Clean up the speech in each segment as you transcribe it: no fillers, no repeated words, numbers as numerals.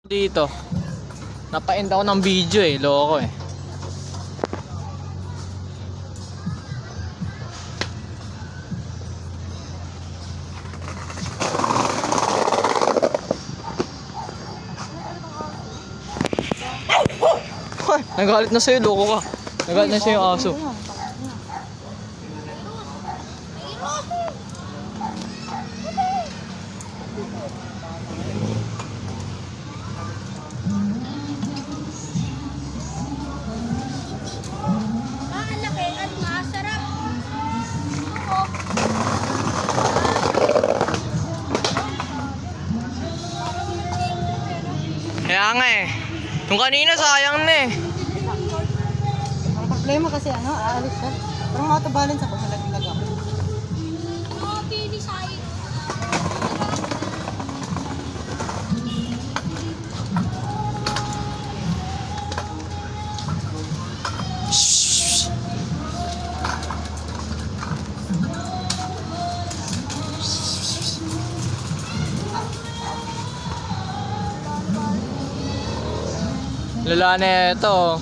Dito. Napa-end ako ng video eh, loko eh. Nagalit na sa'yo, loko ka. Nagalit na sa'yo yung aso. Ang laki at masarap. Kaya nga eh. Yung kanina sayang na eh. Ang problema kasi aalis siya. Parang auto balance ako sa laglag ako. Mga pili sa'yo. Lala na ito.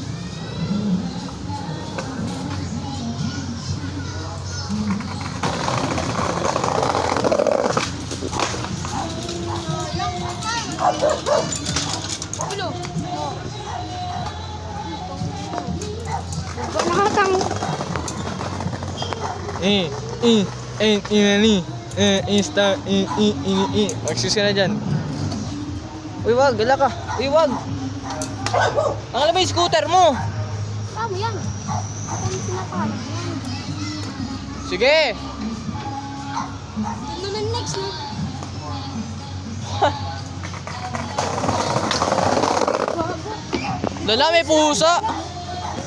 Ulo. Nakakatang. Excuse ka na dyan. Uy, wag, gala ka. Uy, wag. Ang alam ba yung scooter mo? Tama yan. Ito yung sinapalag yan. Sige. Ano na next no? Lala, may pusa.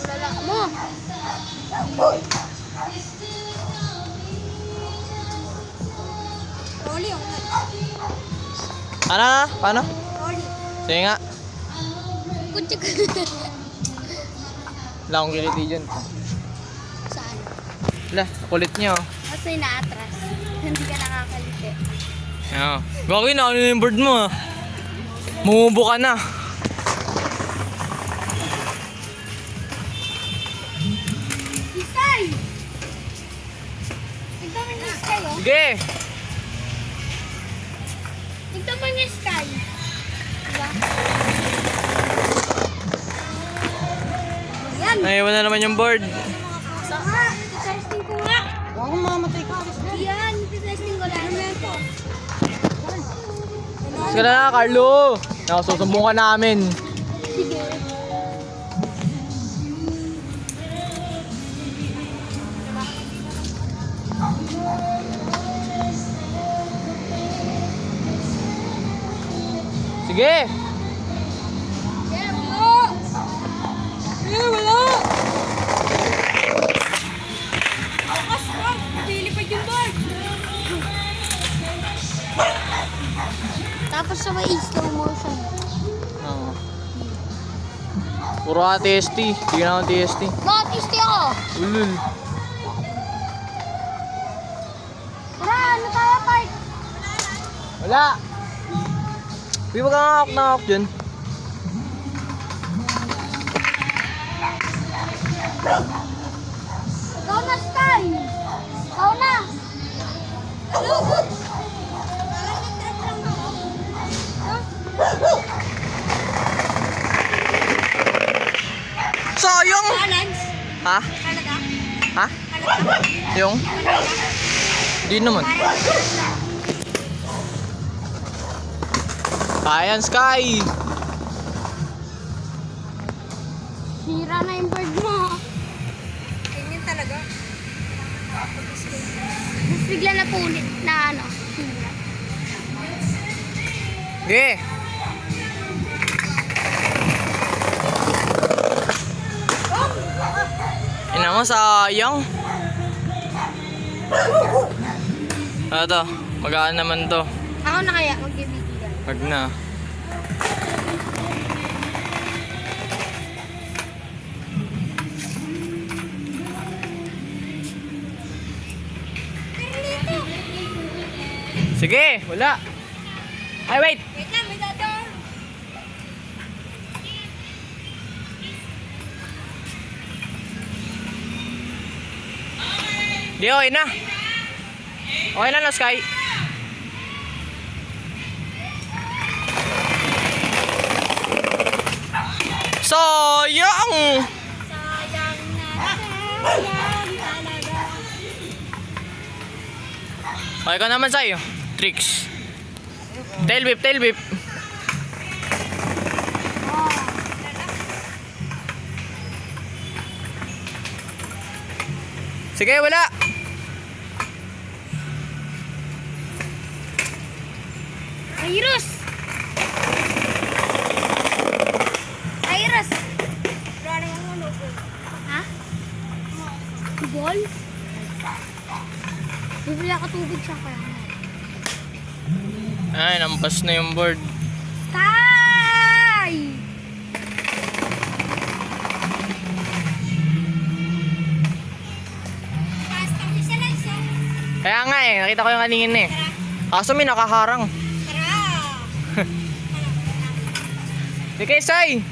Lala mo. Rolly yung Ano na? Paano? Rolly. Sige nga. Kutsik. Wala akong kiliti dyan. Saan? Wala, kulit niyo. Kasi naatras. Hindi ka nakakalite. Oo. Gagawin na, ano yung bird mo ah. Mumubo ka na. Isay! Tignan mo yung sky oh. Sige. Tignan mo yung sky. Diba? Ayan. Naiwan na naman yung bird. Saka, testing ko nga. Huwag akong mamatay ka. Alis na. Yan, testing ko lang. Sige na, Carlo. Nakasusumbong ka namin. Sige. Sige. Wala! Akas ka! Pilipad yung board! Tapos sa may slow motion. Oo. Puro ka TST. Sige na akong TST. Matisti ako! Ulul. Tara, ano tayo, Park? Wala. Uy, wag kang nakak dyan. Ikaw na, Sky! Ikaw na! Sayang! Balance! Ha? Halaga? Ha? Yung? Di naman. Ayan, Sky! Sira na yung bird mo. Ganyan talaga. Tapos bigla na punit na ano. Sira. Sige! Ina mo, sayang. Ano to? Magaan naman to. Ako na kaya magbibigyan. Wag na. Sige, wala. Ay, wait. Wait lang, may dadaan. Di, okay na. Okay na, no, Sky? Sayang! Sayang na sayang talaga. Okay ka naman sa'yo. Tricks. Tail whip, tail whip. Sige, wala. Virus! Virus! Ha? Ball? Bibili ako tubig siya kaya. Ay, nampas na yung board. Sky! Kaya nga eh, nakita ko yung kaningin eh. Kaso may nakaharang. Sige, Sai!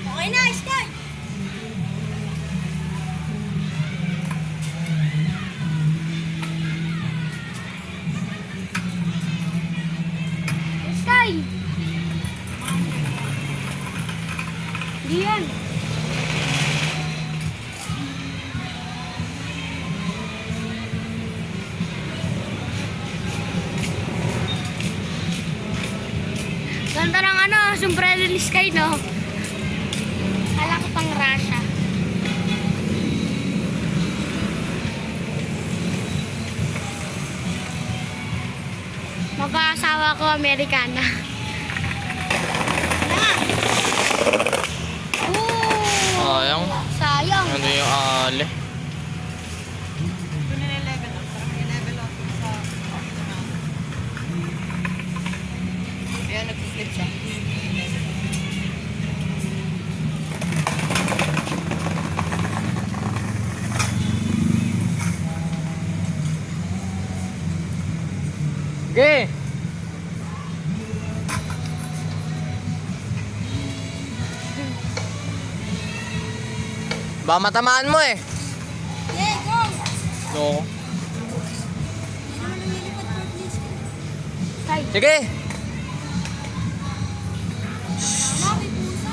Okay na, Sky! Sky! Hindi yan. Ganda ng ano, sombrero ni Sky, no? Kala ko pang Russia. Mag-aasawa ko, Amerikana. Sayang. Sayang. Ano yung ale? Ito nile-level up. Parang nile-level up sa... Kaya nag-flip siya. Sige! Baka matamaan mo eh. Yeah, go! No. Sky. Sige!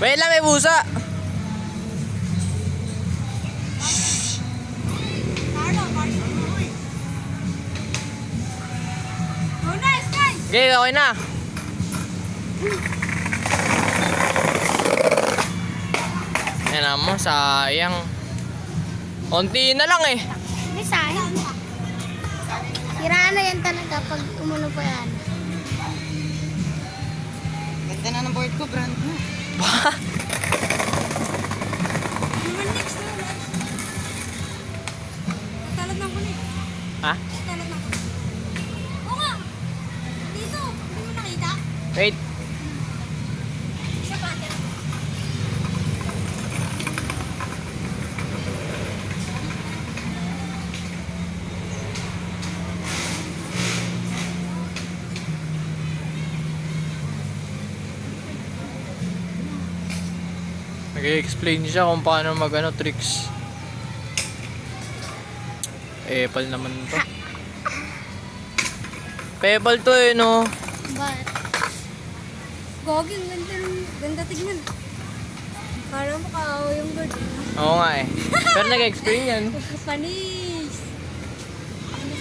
Wait lang, may busa. Okay, okay na. Yan naman, sayang. Konti na lang eh. Hindi, sayang. Siraan na yan talaga pag umuno pa yan. Ganda na ng board ko, brand mo. Talad ng kulit. Ha? Talad ng kulit. Oo nga. Dito. Hindi mo nakita? Wait. Siya pa. Nag-explain siya kung paano mag-ano tricks. Pebble naman to. Pebble to eh, no? But, Gogi, ang ganda tignan. Parang makaawa yung bird. Oo nga eh. Pero nag-explain yan. Panis.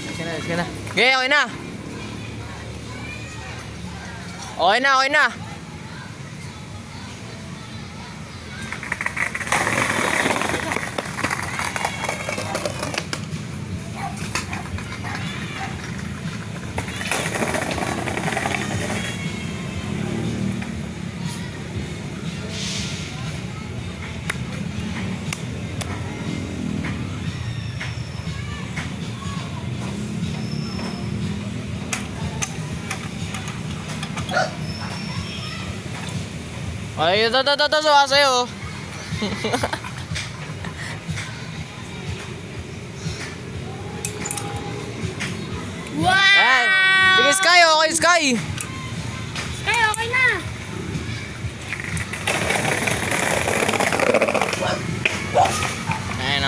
Sige na, sige na. Okay, okay na. Okay na, okay na. Ay, ito, sumasayo. Wow! Ayan. Sige, Sky, okay, Sky. Sky, okay na.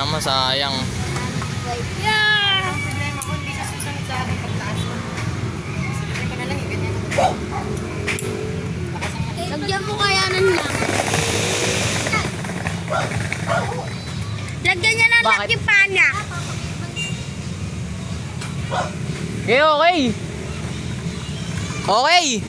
naman, sayang. Yeah! Ang problema ko, hindi siya susunod sa akin pagtaas mo. Silipin ko na lang yung ganyan. Lagyan mo kaya ng lang. Lagyan niya ng Bakit? lock yung paa niya. Okay, okay. Okay.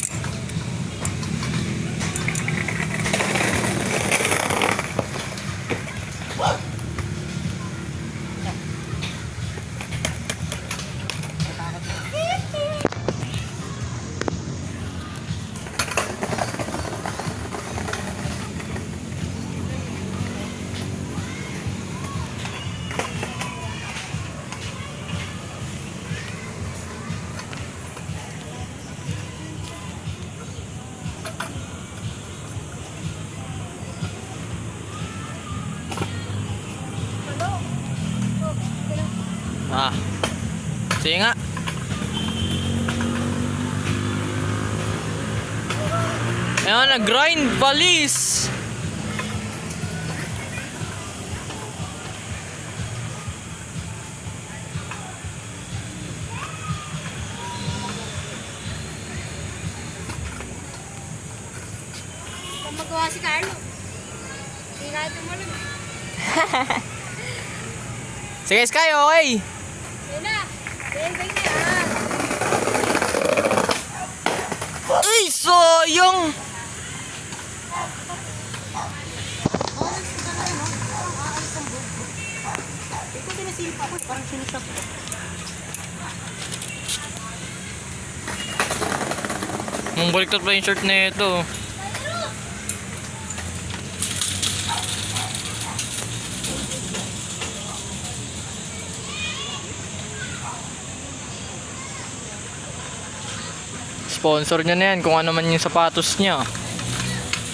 Ah. Sige nga. Ayan, nag-grind, balis. Kung magawa si Carlo. Hindi na ito malag. Sige, Sky, okay. Yun na. Bang-bang na yan. Ay, sayang. Ito sinisipa ko, parang sinusap ko. Baliktad pa yung shirt na ito. Sponsor niya na yan kung ano man yung sapatos niya.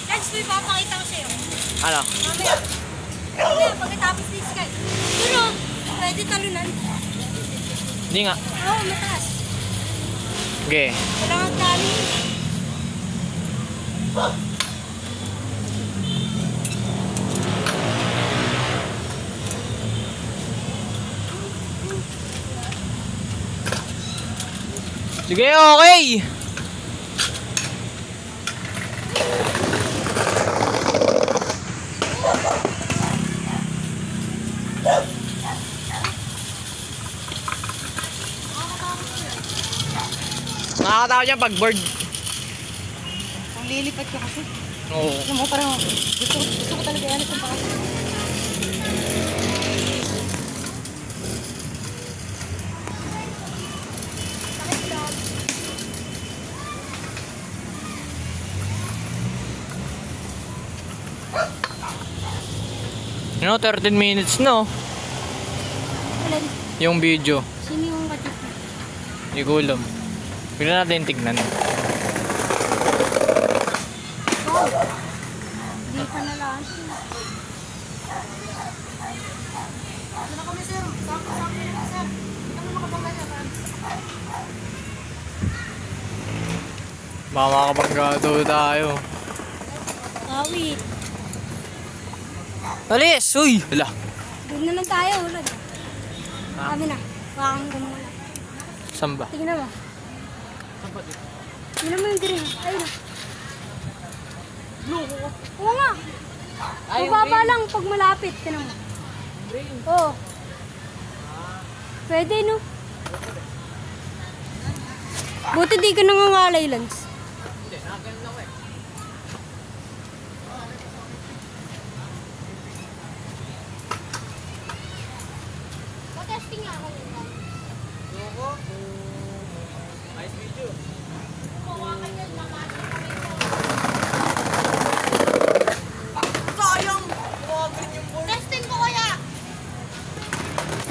Lance, may papakita ko sa'yo. Ano? Mamaya. Mamaya, pagkatapos ni Sky. Pero, pwede talunan. Hindi nga. Oo, mataas. Okay. Kailangan tali. Sige, okay. Nakakatakot yan pag bird. Ang lilipat ko kasi. Oo. Alam mo, parang gusto ko talaga yan itong pakasal. You know, 13 minutes no? Alin? Yung video. Sino yung katik na? Hindi ko alam. Bigla natin tignan. Oh. Hindi pa na lang. Ano na kami, sir? Sakto na, sir. Ano makabangga niya, man? Baka makapanggado tayo. Awit. Alis! Uy! Hala. Doon na lang tayo. Wala na. Kami na. Wakang ko muna. Saan ba? Tingnan mo. Tingnan mo yung green. Ayun na. Blue. Oo nga. Mababa lang pag malapit. Tingnan mo. Green? Oo. Pwede no? Buti di ka nangangalay, Lance. Hindi, nakagano ako eh. Testing nga ako. Loko. Nice video. Sayang! Kumagin yung ball. Testing ko kaya.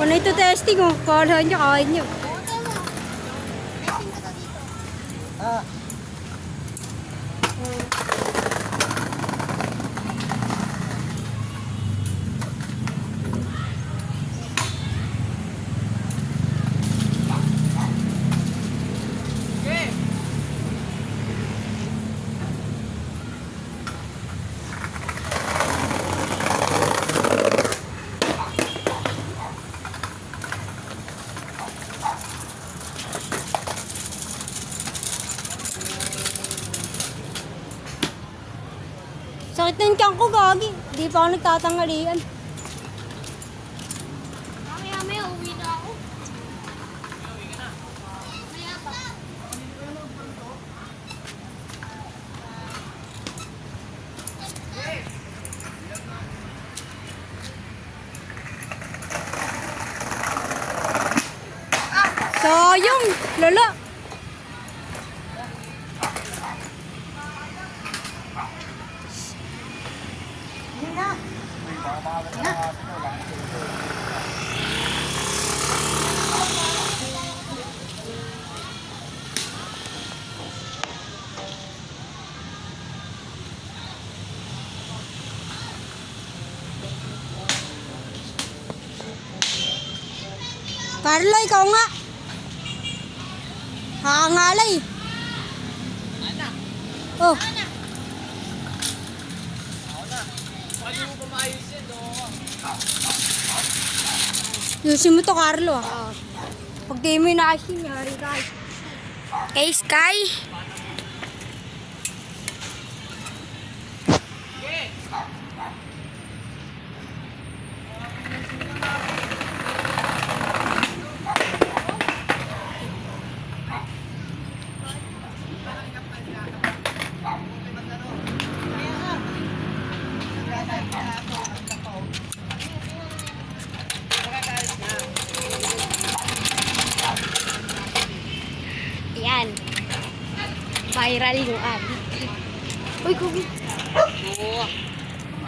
Kung ito testing ko, kala niya, kain niyo. Testing ko to dito. Ah, Sakit na yung tiyan ko, gagi. Di pa ako nagtatanghalian. Maya, uwi na ako. Maya pa. Sayang! Lala! Yun na. Carlo, ikaw nga. Hakangalay. Oh. Yusin mo to, Carlo. Pag di mo inaasin, yari ka. Hey, Sky. Yan. Viral yung ad. Uy, kugi.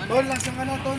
Tol, lasang ka na, Tol.